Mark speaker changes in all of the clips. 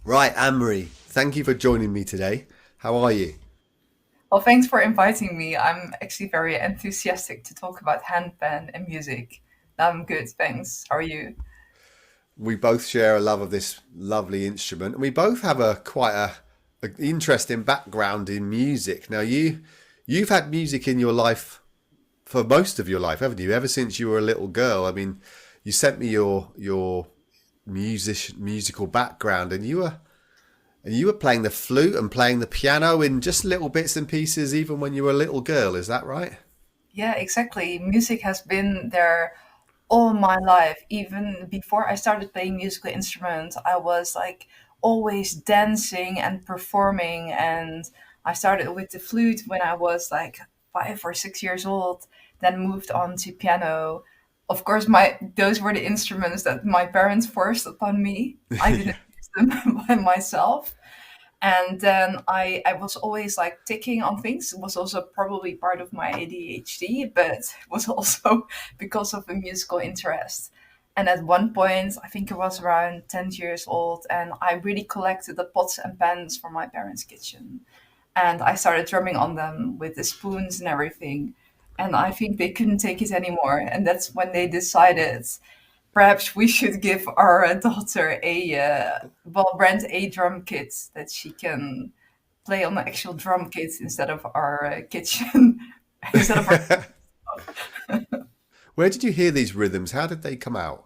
Speaker 1: Right, Anne-Marie, thank you for joining me today. How are you?
Speaker 2: Well, thanks for inviting me. I'm actually very enthusiastic to talk about handpan and music. I'm good, thanks. How are you?
Speaker 1: We both share a love of this lovely instrument, and we both have a quite a interesting background in music. Now, you've had music in your life for most of your life, haven't you? Ever since you were a little girl. I mean, you sent me your musical background, and you were playing the flute and playing the piano in just little bits and pieces, even when you were a little girl. Is that right?
Speaker 2: Yeah, exactly. Music has been there all my life. Even before I started playing musical instruments, I was like always dancing and performing. And I started with the flute when I was like 5 or 6 years old, then moved on to piano. Of course, my those were the instruments that my parents forced upon me. I didn't
Speaker 1: Yeah.
Speaker 2: choose them by myself. And then I was always like ticking on things. It was also probably part of my ADHD, but it was also because of a musical interest. And at one point, I think it was around 10 years old, and I really collected the pots and pans from my parents' kitchen. And I started drumming on them with the spoons and everything. And I think they couldn't take it anymore. And that's when they decided perhaps we should give our daughter rent a drum kit that she can play on the actual drum kit instead of our kitchen, instead of our.
Speaker 1: Where did you hear these rhythms? How did they come out?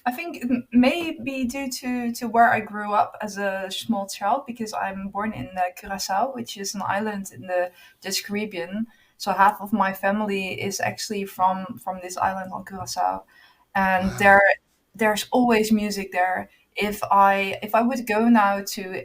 Speaker 2: I think it may be due to where I grew up as a small child because I'm born in Curaçao, which is an island in the Dutch Caribbean. So half of my family is actually from this island on Curaçao, and there's always music there. If I would go now to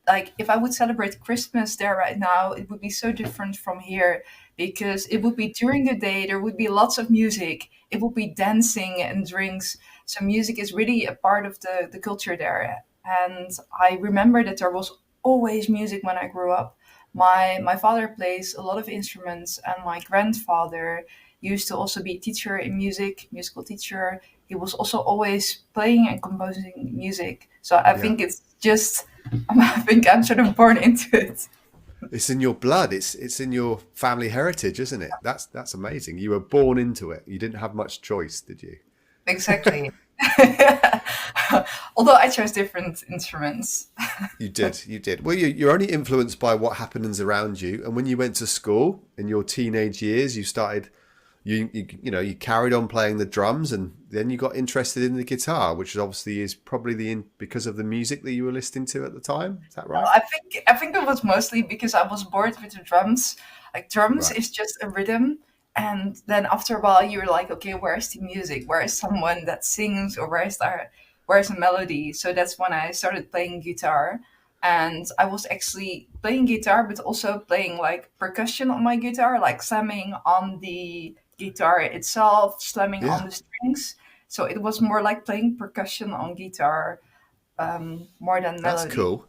Speaker 2: like if I would celebrate Christmas there right now, it would be so different from here because it would be during the day. There would be lots of music. It would be dancing and drinks. So music is really a part of the culture there. And I remember that there was always music when I grew up. My father plays a lot of instruments, and my grandfather used to also be a teacher in music, musical teacher. He was also always playing and composing music. So I
Speaker 1: Yeah.
Speaker 2: think it's just I think I'm sort of born into it.
Speaker 1: It's in your blood. It's in your family heritage, isn't it? That's amazing. You were born into it. You didn't have much choice, did you?
Speaker 2: Exactly. Although I chose different instruments.
Speaker 1: You did. You did. Well, you're only influenced by what happens around you. And when you went to school in your teenage years, you started. You carried on playing the drums, and then you got interested in the guitar, which obviously is probably because of the music that you were listening to at the time. Is that right?
Speaker 2: I think it was mostly because I was bored with the drums. Like drums
Speaker 1: Right.
Speaker 2: is just a rhythm, and then after a while you're like, okay, where's the music? Where is someone that sings, or where's a melody? So that's when I started playing guitar, and I was actually playing guitar, but also playing like percussion on my guitar, like slamming on the guitar itself, slamming on
Speaker 1: Yeah.
Speaker 2: the strings. So it was more like playing percussion on guitar, more than
Speaker 1: That's
Speaker 2: melody.
Speaker 1: cool.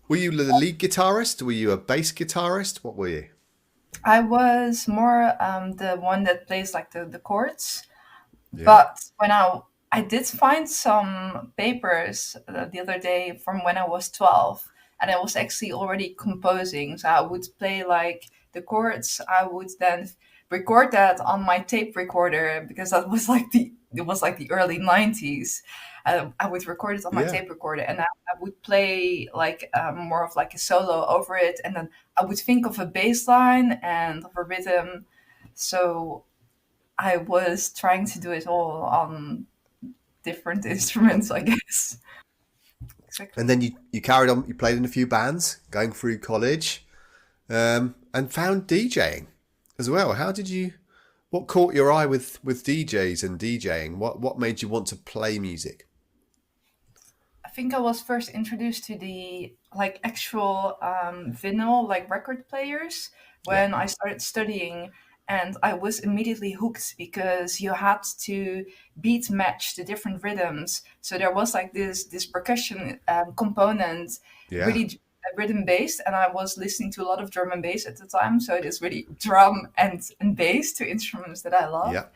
Speaker 1: Were you the lead guitarist? Were you a bass guitarist? What were you?
Speaker 2: I was more the one that plays like the chords,
Speaker 1: Yeah.
Speaker 2: but when I did find some papers the other day from when I was 12, and I was actually already composing. So I would play like the chords. I would then record that on my tape recorder because that was like the early 90s. I would record it on my
Speaker 1: Yeah.
Speaker 2: tape recorder, and I would play like more of like a solo over it, and then I would think of a bass line and of a rhythm. So I was trying to do it all on different instruments, I guess.
Speaker 1: And
Speaker 2: Exactly.
Speaker 1: then you carried on. You played in a few bands, going through college, and found DJing as well. How did you? What caught your eye with DJs and DJing? What made you want to play music?
Speaker 2: I think I was first introduced to the like actual vinyl like record players
Speaker 1: Yeah.
Speaker 2: when I started studying, and I was immediately hooked because you had to beat match the different rhythms. So there was like this percussion component,
Speaker 1: Yeah.
Speaker 2: really rhythm based, and I was listening to a lot of drum and bass at the time. So it is really drum and bass, two instruments that I love.
Speaker 1: Yeah.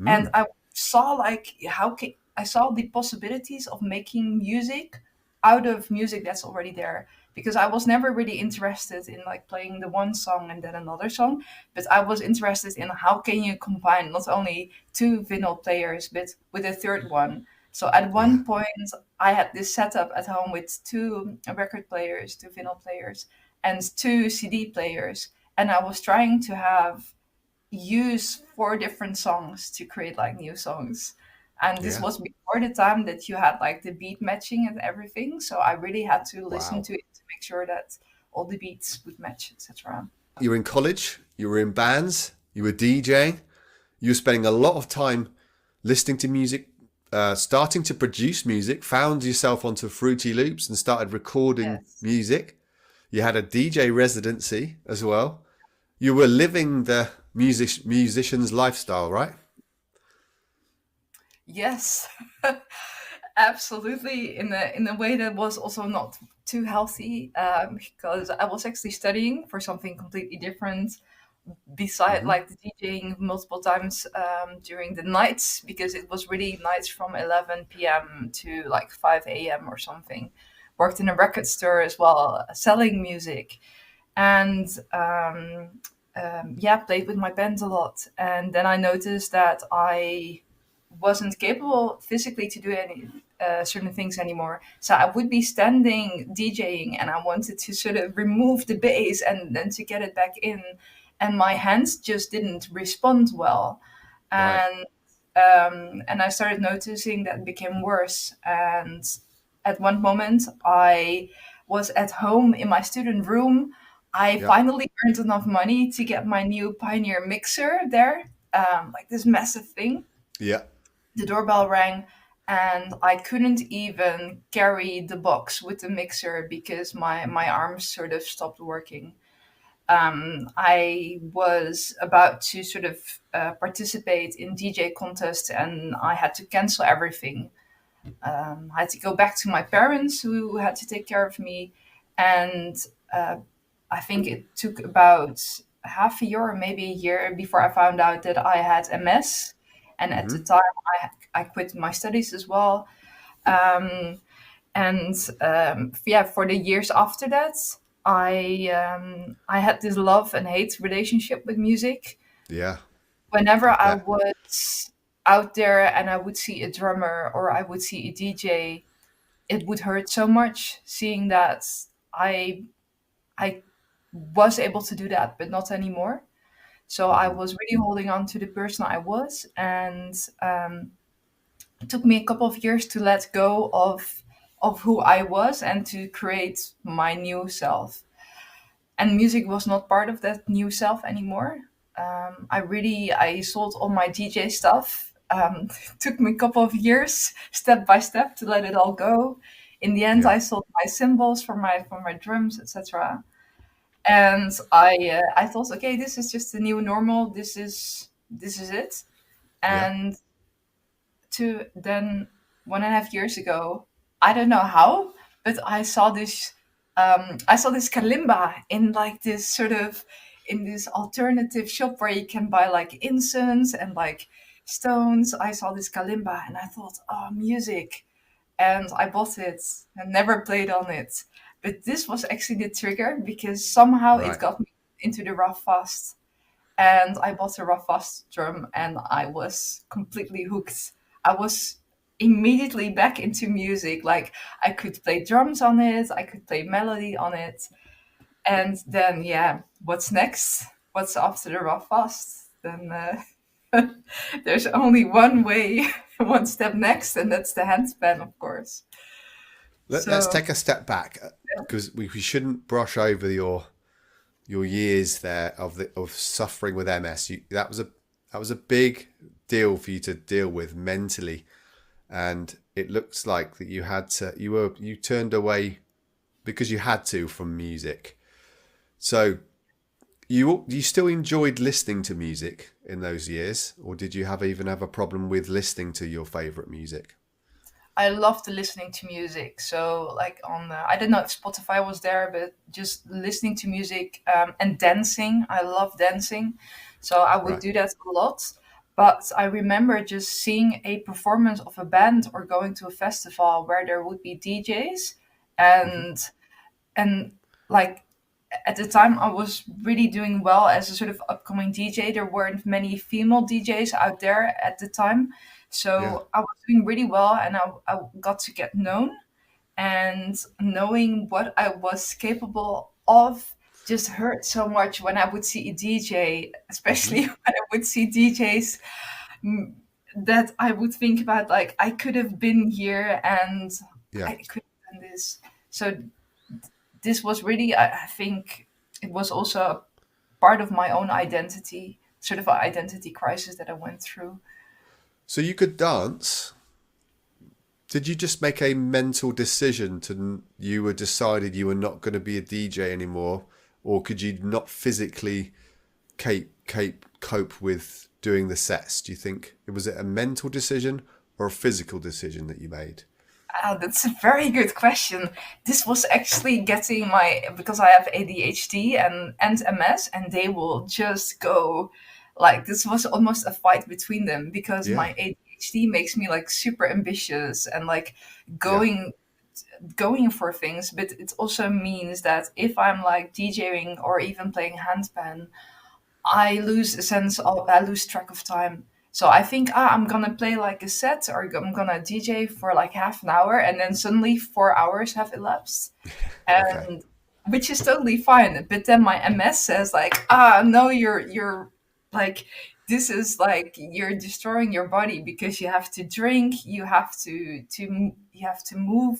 Speaker 2: And
Speaker 1: Mm.
Speaker 2: I saw like I saw the possibilities of making music out of music that's already there, because I was never really interested in like playing the one song and then another song, but I was interested in how can you combine not only two vinyl players but with a third one. So at
Speaker 1: Yeah.
Speaker 2: one point I had this setup at home with two record players, two vinyl players, and two CD players, and I was trying to have use four different songs to create like new songs. And this
Speaker 1: Yeah.
Speaker 2: was before the time that you had like the beat matching and everything. So I really had to listen
Speaker 1: Wow.
Speaker 2: to it to make sure that all the beats would match, etc.
Speaker 1: You were in college, you were in bands, you were DJing, you were spending a lot of time listening to music, starting to produce music, found yourself onto Fruity Loops and started recording
Speaker 2: Yes.
Speaker 1: music. You had a DJ residency as well. You were living the musician's lifestyle, right?
Speaker 2: Yes. Absolutely, in a way that was also not too healthy, because I was actually studying for something completely different beside
Speaker 1: Hmm.
Speaker 2: like the DJing multiple times during the nights, because it was really nights from 11 p.m. to like 5 a.m. or something. Worked in a record store as well, selling music, and yeah, played with my band a lot. And then I noticed that I wasn't capable physically to do any certain things anymore. So I would be standing DJing, and I wanted to sort of remove the bass and then to get it back in, and my hands just didn't respond well,
Speaker 1: Right.
Speaker 2: and I started noticing that it became worse. And at one moment, I was at home in my student room. I
Speaker 1: Yeah.
Speaker 2: finally earned enough money to get my new Pioneer mixer there, like this massive thing.
Speaker 1: Yeah.
Speaker 2: The doorbell rang, and I couldn't even carry the box with the mixer because my arms sort of stopped working. I was about to sort of participate in DJ contest, and I had to cancel everything. I had to go back to my parents who had to take care of me, and uh, I think it took about half a year or maybe a year before I found out that I had MS. And at the
Speaker 1: Hmm.
Speaker 2: time, I quit my studies as well. Um, and yeah, for the years after that, I had this love and hate relationship with music.
Speaker 1: Yeah.
Speaker 2: Whenever
Speaker 1: I
Speaker 2: I
Speaker 1: bet.
Speaker 2: was out there and I would see a drummer or I would see a DJ, it would hurt so much seeing that I I was able to do that, but not anymore. So I
Speaker 1: Hmm.
Speaker 2: was really holding on to the person I was, and it took me a couple of years to let go of who I was and to create my new self. And music was not part of that new self anymore. I sold all my DJ stuff. It took me a couple of years, step by step, to let it all go. In the end,
Speaker 1: Yeah.
Speaker 2: I sold my cymbals for my drums, etc. And I thought, okay, this is just the new normal. This is it.
Speaker 1: Yeah.
Speaker 2: And to then 1.5 years ago, I don't know how, but I saw this kalimba in like this sort of in this alternative shop where you can buy like incense and like stones. I saw this kalimba and I thought, oh, music, and I bought it and never played on it. But this was actually the trigger because somehow it
Speaker 1: Right.
Speaker 2: got me into the rough fast. And I bought a rough fast drum and I was completely hooked. I was immediately back into music. Like I could play drums on it, I could play melody on it. And then, yeah, what's next? What's after the rough fast? Then there's only one way, one step next, and that's the handpan, of course.
Speaker 1: Let's
Speaker 2: So
Speaker 1: take a step back because we shouldn't brush over your years there of suffering with MS. That was a big deal for you to deal with mentally, and it looks like that you turned away because you had to from music. So you still enjoyed listening to music in those years, or did you have even have a problem with listening to your favorite music?
Speaker 2: I loved listening to music. So, like on, I don't know if Spotify was there, but just listening to music and dancing. I love dancing. So, I would
Speaker 1: Right.
Speaker 2: do that a lot. But I remember just seeing a performance of a band or going to a festival where there would be DJs.
Speaker 1: Hmm.
Speaker 2: And like at the time I was really doing well as a sort of upcoming DJ. There weren't many female DJs out there at the time.
Speaker 1: Yeah.
Speaker 2: So I was doing really well, and I got to get known, and knowing what I was capable of just hurt so much when I would see a DJ, especially
Speaker 1: Hmm.
Speaker 2: when I would see DJs, mm, that I would think about like I could have been here and
Speaker 1: Yeah.
Speaker 2: I could have done this. So this was really, I think, it was also a part of my own identity, sort of an identity crisis that I went through.
Speaker 1: So you could dance. Did you just make a mental decision to you were decided you were not going to be a DJ anymore, or could you not physically cope with doing the sets? Do you think it was a mental decision or a physical decision that you made?
Speaker 2: Oh, that's a very good question. This was actually getting my, because I have ADHD and MS, and they will just go like, this was almost a fight between them because
Speaker 1: Yeah.
Speaker 2: my ADHD makes me like super ambitious and like
Speaker 1: Yeah.
Speaker 2: going going for things, but it also means that if I'm like DJing or even playing handpan, I lose track of time. So I think, I'm gonna play like a set, or I'm gonna DJ for like half an hour, and then suddenly 4 hours have elapsed,
Speaker 1: Okay.
Speaker 2: and which is totally fine. But then my MS says like, no, you're like, this is like you're destroying your body because you have to drink, you have to move.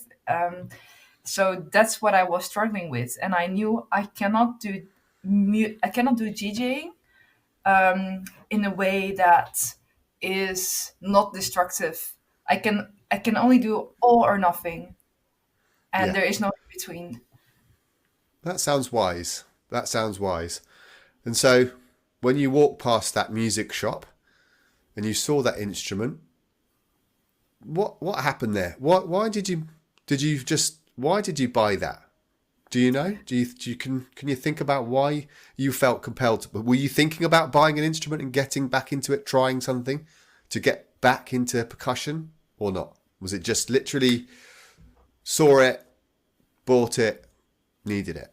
Speaker 2: So that's what I was struggling with, and I knew I cannot do DJing in a way that is not destructive. I can only do all or nothing, and
Speaker 1: Yeah.
Speaker 2: there is no in between.
Speaker 1: That sounds wise. That sounds wise. And so when you walked past that music shop and you saw that instrument, what happened there? Why did you just why did you buy that? Do you know? Can you think about why you felt compelled to? Were you thinking about buying an instrument and getting back into it, trying something to get back into percussion or not? Was it just literally saw it, bought it, needed it?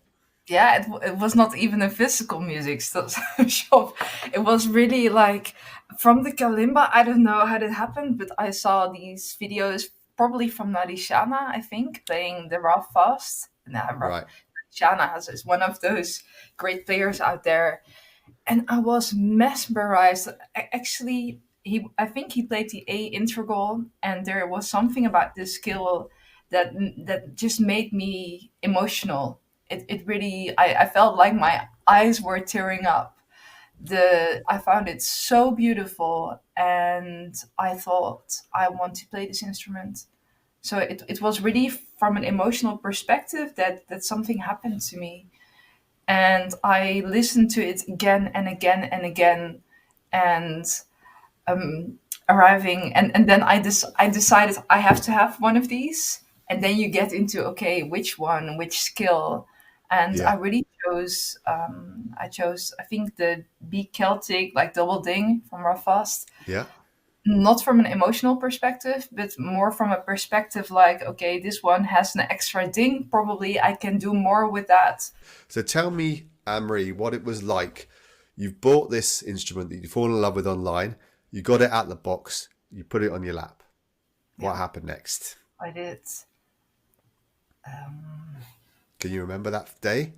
Speaker 2: Yeah, it was not even a physical music shop. It was really like from the kalimba. I don't know how that happened, but I saw these videos probably from Narishana, I think, playing the Raw Fast. Nah,
Speaker 1: Right.
Speaker 2: Shana is one of those great players out there, and I was mesmerized. Actually, I think he played the A integral, and there was something about this skill that just made me emotional. It really, I felt like my eyes were tearing up. I found it so beautiful, and I thought I want to play this instrument. So it was really from an emotional perspective that something happened to me, and I listened to it again and again and again, and um, arriving, and then I decided I have to have one of these, and then you get into, okay, which one, which skill, and I
Speaker 1: Yeah.
Speaker 2: really chose I think the B Celtic, like double ding from Roughfast,
Speaker 1: Yeah.
Speaker 2: not from an emotional perspective, but more from a perspective like, okay, this one has an extra ding, probably I can do more with that.
Speaker 1: So tell me, Anne-Marie, what it was like. You've bought this instrument that you've fallen in love with online. You got it out the box. You put it on your lap.
Speaker 2: Yeah,
Speaker 1: What happened next?
Speaker 2: I did. Um,
Speaker 1: Can you remember that day?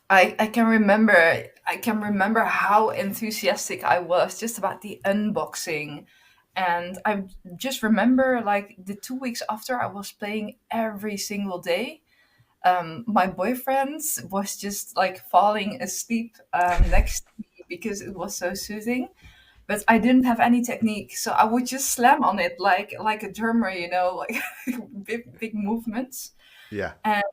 Speaker 2: I can remember, how enthusiastic I was just about the unboxing. And I just remember like the 2 weeks after I was playing every single day, my boyfriend was just like falling asleep next to me because it was so soothing. But I didn't have any technique, so I would just slam on it like a drummer, like big movements.
Speaker 1: Yeah.
Speaker 2: And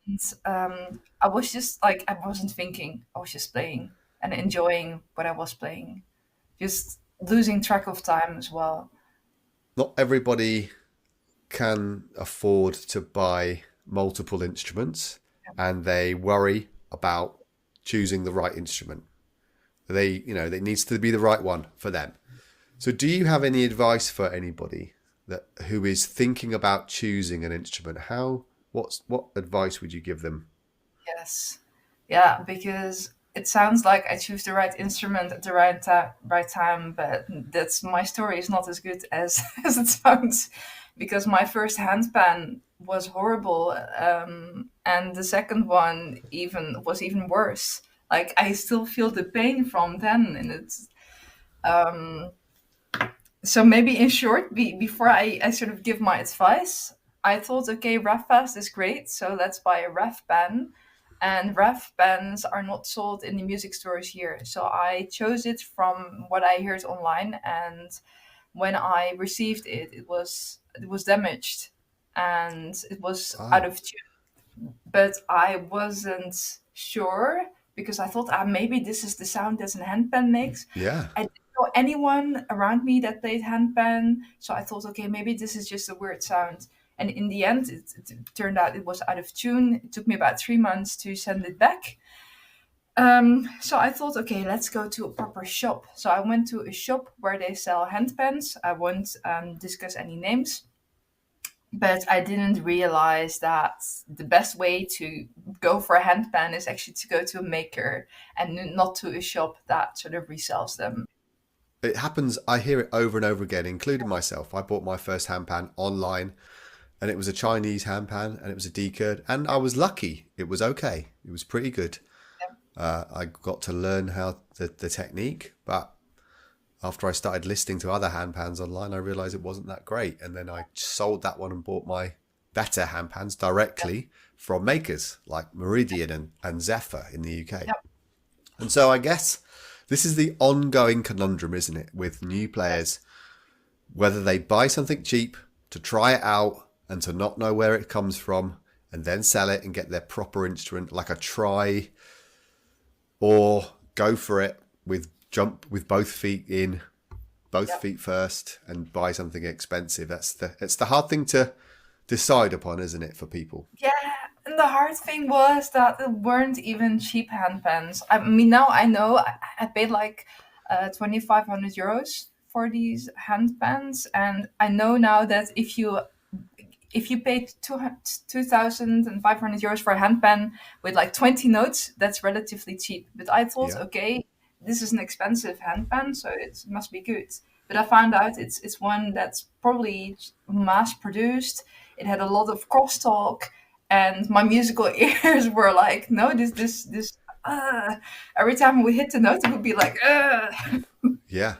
Speaker 2: I was just like, I wasn't thinking, I was just playing and enjoying what I was playing, just losing track of time as well.
Speaker 1: Not everybody can afford to buy multiple instruments and they worry about choosing the right instrument. It needs to be the right one for them. So do you have any advice for anybody that who is thinking about choosing an instrument, what advice would you give them?
Speaker 2: Yes. Yeah, because it sounds like I choose the right instrument at the right time, but that's my story is not as good as as it sounds, because my first handpan was horrible, and the second one even worse. Like I still feel the pain from then, and it's so maybe in short, before I sort of give my advice, I thought, okay, ref fast is great, so let's buy a ref pen. And ref pens are not sold in the music stores here, so I chose it from what I heard online. And when I received it, it was damaged, and it was out
Speaker 1: Oh,
Speaker 2: of tune. But I wasn't sure because I thought, maybe this is the sound that a handpan makes.
Speaker 1: yeah.
Speaker 2: I didn't know anyone around me that played handpan, so I thought, okay, maybe this is just a weird sound. And in the end, it turned out it was out of tune. It took me about 3 months to send it back. So I thought, okay, let's go to a proper shop. So I went to a shop where they sell handpans. I won't discuss any names, but I didn't realize that the best way to go for a handpan is actually to go to a maker and not to a shop that sort of resells them.
Speaker 1: It happens. I hear it over and over again, including myself. I bought my first handpan online, and it was a Chinese handpan, and it was a D-curd, and I was lucky. It was okay. It was pretty good. I got to learn how the technique, but after I started listening to other handpans online, I realized it wasn't that great, and then I sold that one and bought my better handpans directly from makers like Meridian and Zephyr in the UK.
Speaker 2: Yep.
Speaker 1: And so I guess this is the ongoing conundrum, isn't it, with new players, whether they buy something cheap to try it out and to not know where it comes from and then sell it and get their proper instrument like a try, or go for it with jump with both feet in, both
Speaker 2: Yep.
Speaker 1: feet first, and buy something expensive. It's the hard thing to decide upon, isn't it, for people?
Speaker 2: Yeah, and the hard thing was that it weren't even cheap handpans. I mean, now I know I paid like 2,500 euros for these handpans, and I know now that if you paid 2,500 euros for a handpan with like 20 notes, that's relatively cheap. But I thought,
Speaker 1: Yeah.
Speaker 2: okay, this is an expensive handpan, so it must be good. But I found out it's one that's probably mass produced. It had a lot of crosstalk, and my musical ears were like, no, this. Every time we hit the note, it would be like,
Speaker 1: Yeah.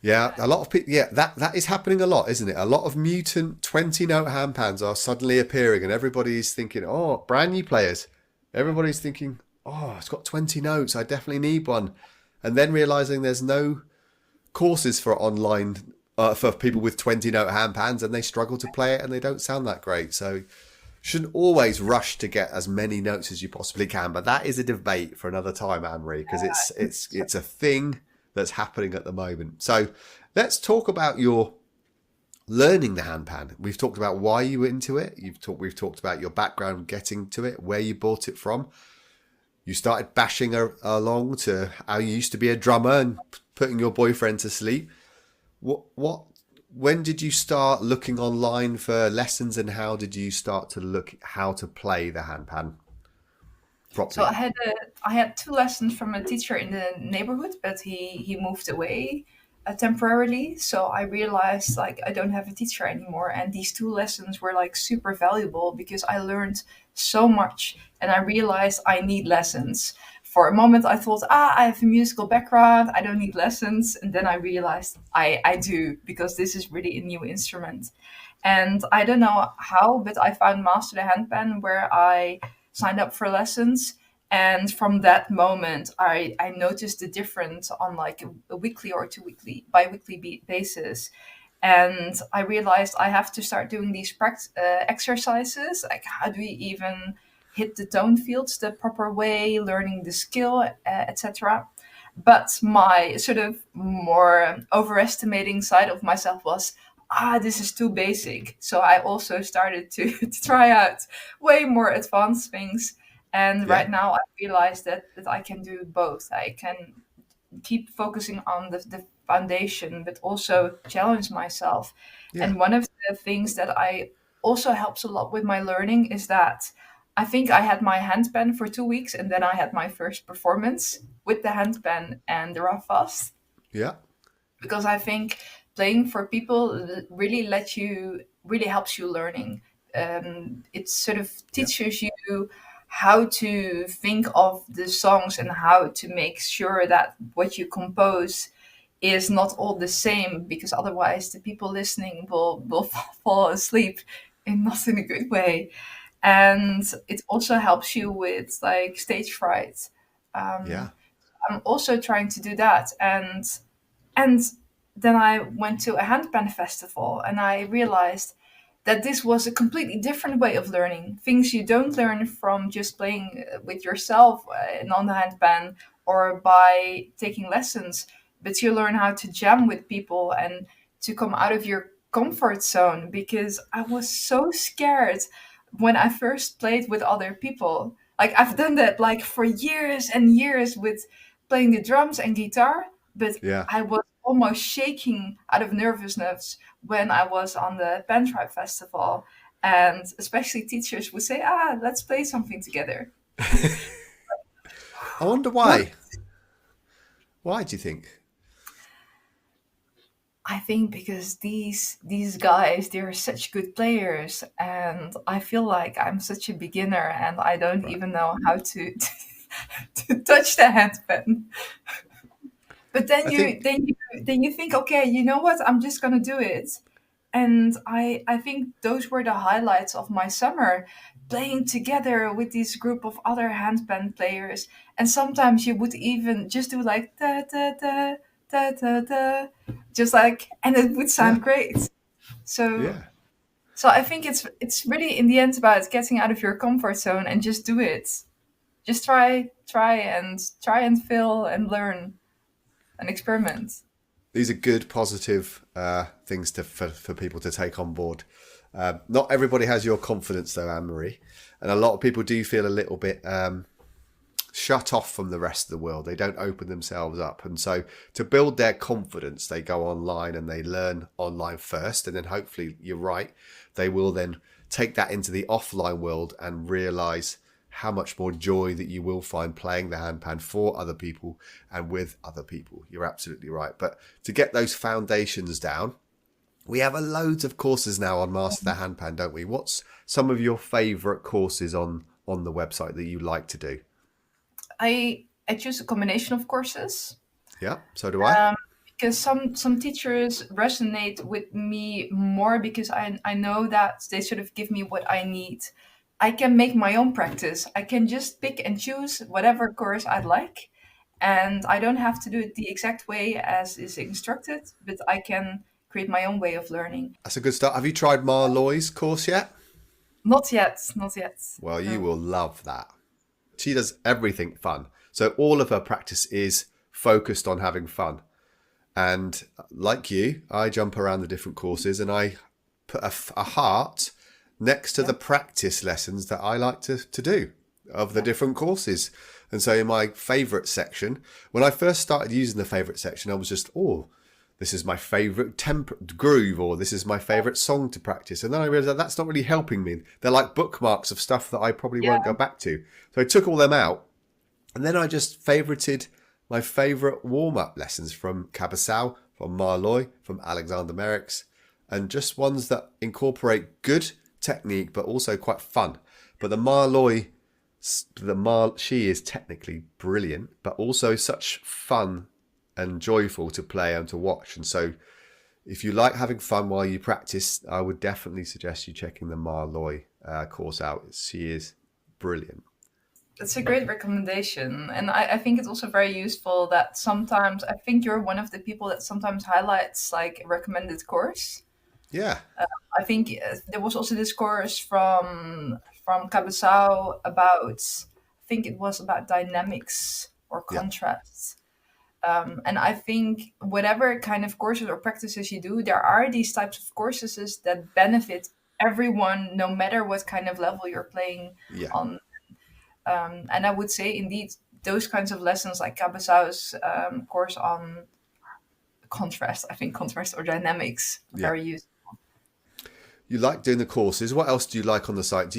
Speaker 1: Yeah, a lot of people. Yeah, that is happening a lot, isn't it? A lot of mutant 20-note handpans are suddenly appearing, and everybody's thinking, "Oh, brand new players." Everybody's thinking, "Oh, it's got 20 notes. I definitely need one," and then realizing there's no courses for online for people with 20-note handpans, and they struggle to play it, and they don't sound that great. So, shouldn't always rush to get as many notes as you possibly can. But that is a debate for another time, Anne Marie, because it's a thing that's happening at the moment. So let's talk about your learning the handpan. We've talked about why you were into it. We've talked about your background getting to it, where you bought it from. You started bashing along to how you used to be a drummer and putting your boyfriend to sleep. What when did you start looking online for lessons, and how did you start to look how to play the handpan
Speaker 2: So I
Speaker 1: properly?
Speaker 2: had I had two lessons from a teacher in the neighborhood, but he moved away temporarily. So I realized like I don't have a teacher anymore, and these two lessons were like super valuable because I learned so much, and I realized I need lessons. For a moment, I thought, I have a musical background, I don't need lessons, and then I realized I do because this is really a new instrument. And I don't know how, but I found Master the Handpan where I signed up for lessons. And from that moment, I noticed the difference on like a weekly or bi-weekly basis. And I realized I have to start doing these exercises. Like, how do we even hit the tone fields the proper way, learning the skill, etc. But my sort of more overestimating side of myself was, this is too basic. So I also started to try out way more advanced things. And
Speaker 1: Yeah.
Speaker 2: right now I realize that I can do both. I can keep focusing on the foundation, but also challenge myself.
Speaker 1: Yeah.
Speaker 2: And one of the things that I also helps a lot with my learning is that I think I had my handpan for 2 weeks, and then I had my first performance with the handpan and the rough fast,
Speaker 1: Yeah.
Speaker 2: because I think playing for people really helps you learning. It sort of
Speaker 1: Yeah.
Speaker 2: teaches you how to think of the songs and how to make sure that what you compose is not all the same, because otherwise the people listening will fall asleep in not in a good way. And it also helps you with like stage fright.
Speaker 1: Yeah.
Speaker 2: I'm also trying to do that, and then I went to a handpan festival and I realized that this was a completely different way of learning. Things you don't learn from just playing with yourself on the handpan or by taking lessons, but you learn how to jam with people and to come out of your comfort zone, because I was so scared when I first played with other people. Like I've done that like for years and years with playing the drums and guitar, but
Speaker 1: Yeah.
Speaker 2: I was almost shaking out of nervousness when I was on the Pen Tribe Festival. And especially teachers would say, let's play something together.
Speaker 1: I wonder
Speaker 2: What?
Speaker 1: why. Why do you think?
Speaker 2: I think because these guys, they're such good players, and I feel like I'm such a beginner and I don't
Speaker 1: Right.
Speaker 2: even know how to to touch the handpan. But
Speaker 1: I think,
Speaker 2: then you think, okay, you know what? I'm just gonna do it. And I think those were the highlights of my summer, playing together with this group of other handpan players. And sometimes you would even just do like da da da da da da, just like, and it would
Speaker 1: yeah.
Speaker 2: sound great. So
Speaker 1: Yeah.
Speaker 2: so I think it's really in the end about getting out of your comfort zone and just do it. Just try and fail and learn and experiment.
Speaker 1: These are good, positive things for people to take on board. Not everybody has your confidence, though, Anne Marie. And a lot of people do feel a little bit shut off from the rest of the world. They don't open themselves up. And so to build their confidence, they go online and they learn online first. And then hopefully, you're right, they will then take that into the offline world and realize how much more joy that you will find playing the handpan for other people and with other people. You're absolutely right. But to get those foundations down, we have a loads of courses now on Master the Handpan, don't we? What's some of your favourite courses on the website that you like to do?
Speaker 2: I choose a combination of courses,
Speaker 1: Yeah, so do I.
Speaker 2: um, because some teachers resonate with me more because I know that they sort of give me what I need. I can make my own practice. I can just pick and choose whatever course I'd like, and I don't have to do it the exact way as is instructed, but I can create my own way of learning.
Speaker 1: That's a good start. Have you tried Marloy's course yet?
Speaker 2: Not yet, not yet.
Speaker 1: Well, you
Speaker 2: No.
Speaker 1: will love that. She does everything fun. So all of her practice is focused on having fun. And like you, I jump around the different courses and I put a heart next to
Speaker 2: Yeah,
Speaker 1: the practice lessons that I like to do of the
Speaker 2: yeah,
Speaker 1: different courses. And so in my favourite section, when I first started using the favourite section, I was just, oh, this is my favourite groove, or this is my favourite song to practice. And then I realised that that's not really helping me. They're like bookmarks of stuff that I probably won't
Speaker 2: yeah.
Speaker 1: go back to. So I took all them out, and then I just favorited my favourite warm-up lessons from Curaçao, from Marloy, from Alexander Merrick's, and just ones that incorporate good technique but also quite fun. But the Marloy, she is technically brilliant, but also such fun and joyful to play and to watch. And so if you like having fun while you practice, I would definitely suggest you checking the Marloy course out. She is brilliant.
Speaker 2: That's a great recommendation. And I think it's also very useful that sometimes I think you're one of the people that sometimes highlights like a recommended course.
Speaker 1: Yeah,
Speaker 2: I think there was also this course from Curaçao about, I think it was about dynamics or
Speaker 1: yeah,
Speaker 2: contrasts. And I think whatever kind of courses or practices you do, there are these types of courses that benefit everyone, no matter what kind of level you're playing
Speaker 1: yeah,
Speaker 2: on. And I would say, indeed, those kinds of lessons, like Cabasao's course on contrast. I think contrast or dynamics are
Speaker 1: Yeah.
Speaker 2: very useful.
Speaker 1: You like doing the courses. What else do you like on the site?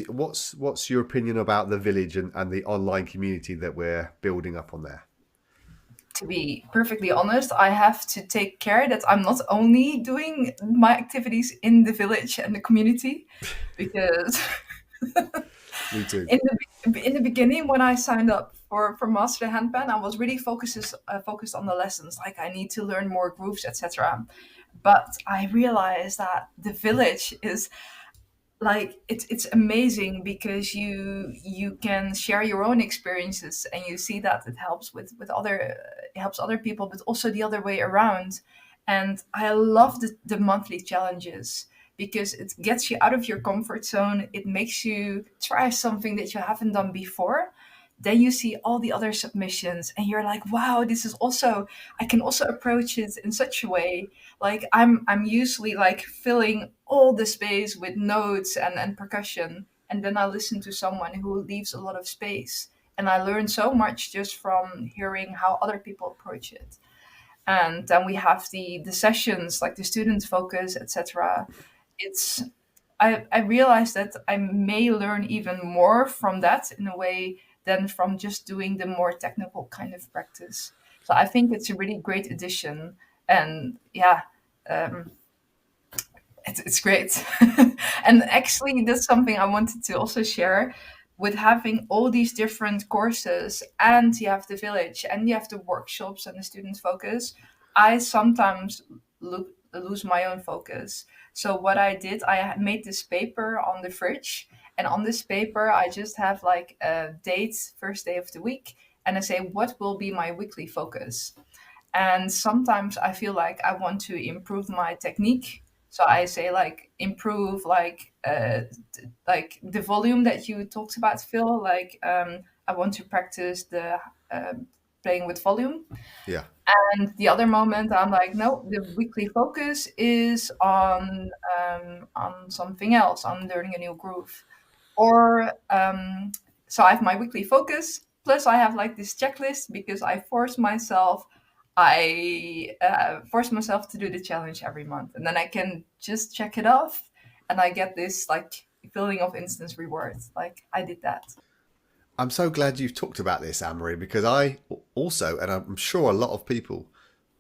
Speaker 1: What's your opinion about the village and the online community that we're building up on there?
Speaker 2: To be perfectly honest, I have to take care that I'm not only doing my activities in the village and the community, because
Speaker 1: Me too.
Speaker 2: in the beginning when I signed up for Master the Handpan, I was really focused on the lessons. Like I need to learn more grooves, etc. But I realized that the village is like it's amazing because you can share your own experiences and you see that it helps with other it helps other people, but also the other way around. And I love the monthly challenges because it gets you out of your comfort zone. It makes you try something that you haven't done before. Then you see all the other submissions and you're like, wow, this is also, I can also approach it in such a way. Like I'm usually like filling all the space with notes and percussion, and then I listen to someone who leaves a lot of space, and I learn so much just from hearing how other people approach it. And then we have the sessions like the student focus, etc. It's I realize that I may learn even more from that in a way than from just doing the more technical kind of practice. So I think it's a really great addition. And yeah, um, it's great. And actually, that's something I wanted to also share with having all these different courses, and you have the village and you have the workshops and the student focus. I sometimes lose my own focus. So what I did, I made this paper on the fridge, and on this paper I just have like a date, first day of the week, and I say what will be my weekly focus. And sometimes I feel like I want to improve my technique, so I say like improve like the volume that you talked about, Phil. Like I want to practice the playing with volume.
Speaker 1: Yeah.
Speaker 2: And the other moment I'm like, no, the weekly focus is on something else, on learning a new groove. Or so I have my weekly focus, plus I have like this checklist because I force myself to do the challenge every month, and then I can just check it off, and I get this like feeling of instant reward, like I did that.
Speaker 1: I'm so glad you've talked about this, Anne-Marie, because I also, and I'm sure a lot of people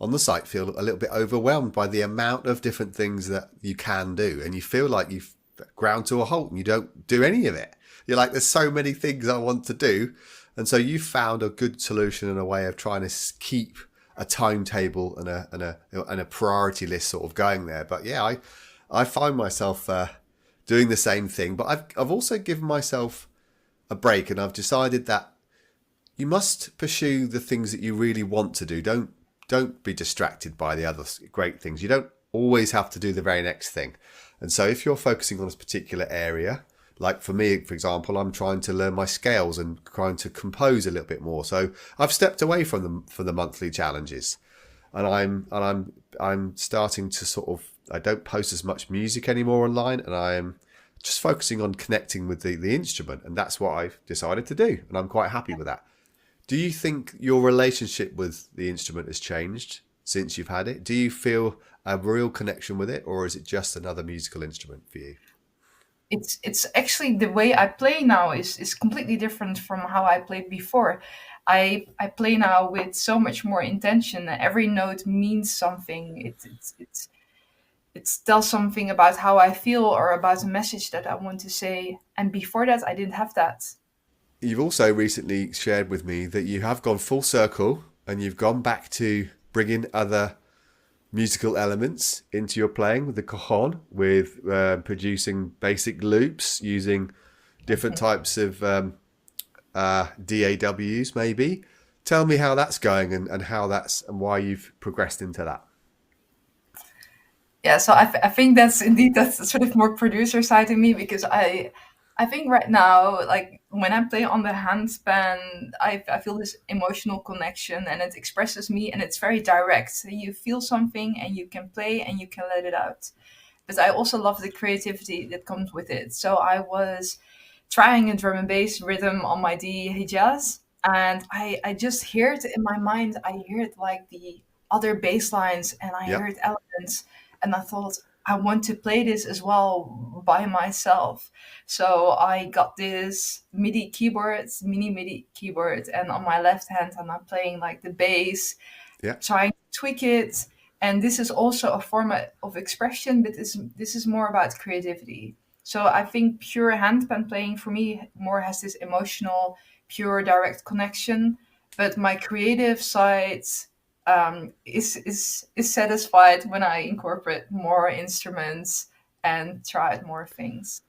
Speaker 1: on the site feel a little bit overwhelmed by the amount of different things that you can do. And you feel like you've ground to a halt and you don't do any of it. You're like, there's so many things I want to do. And so you found a good solution and a way of trying to keep a timetable and a priority list sort of going there. But yeah, I find myself doing the same thing. But I've also given myself a break, and I've decided that you must pursue the things that you really want to do. Don't be distracted by the other great things. You don't always have to do the very next thing. And so if you're focusing on a particular area, like for me, for example, I'm trying to learn my scales and trying to compose a little bit more. So I've stepped away from them for the monthly challenges, and I'm starting to sort of, I don't post as much music anymore online, and I'm just focusing on connecting with the instrument, and that's what I've decided to do, and I'm quite happy with that. Do you think your relationship with the instrument has changed since you've had it? Do you feel a real connection with it, or is it just another musical instrument for you?
Speaker 2: It's actually the way I play now is completely different from how I played before. I play now with so much more intention. Every note means something. It tells something about how I feel or about a message that I want to say. And before that, I didn't have that.
Speaker 1: You've also recently shared with me that you have gone full circle and you've gone back to bringing other musical elements into your playing with the cajon, with producing basic loops using different types of DAWs, maybe. Tell me how that's going and how that's and why you've progressed into that.
Speaker 2: Yeah, so I think that's sort of more producer side of me, because I think right now, like when I play on the handpan, I feel this emotional connection and it expresses me and it's very direct. So you feel something and you can play and you can let it out. But I also love the creativity that comes with it. So I was trying a drum and bass rhythm on my D jazz, and I just hear it in my mind. I hear it like the other bass lines and I
Speaker 1: Yep.
Speaker 2: heard elements, and I thought I want to play this as well by myself. So I got this MIDI keyboard, mini MIDI keyboard, and on my left hand, and I'm playing like the bass,
Speaker 1: Yeah.
Speaker 2: trying to tweak it. And this is also a form of expression, but this is more about creativity. So I think pure handpan playing for me more has this emotional, pure, direct connection. But my creative side is satisfied when I incorporate more instruments and try out more things.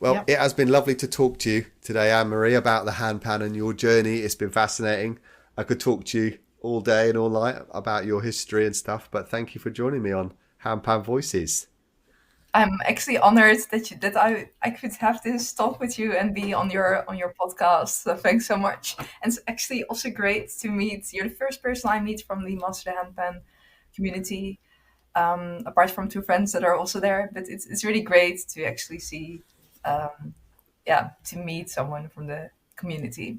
Speaker 1: Well,
Speaker 2: Yeah.
Speaker 1: it has been lovely to talk to you today, Anne Marie, about the handpan and your journey. It's been fascinating. I could talk to you all day and all night about your history and stuff, but thank you for joining me on Handpan Voices.
Speaker 2: I'm actually honored that I could have this talk with you and be on your podcast. So thanks so much. And it's actually also great to meet. You're the first person I meet from the Master Handpan community, apart from two friends that are also there. But it's really great to actually see, yeah, to meet someone from the community.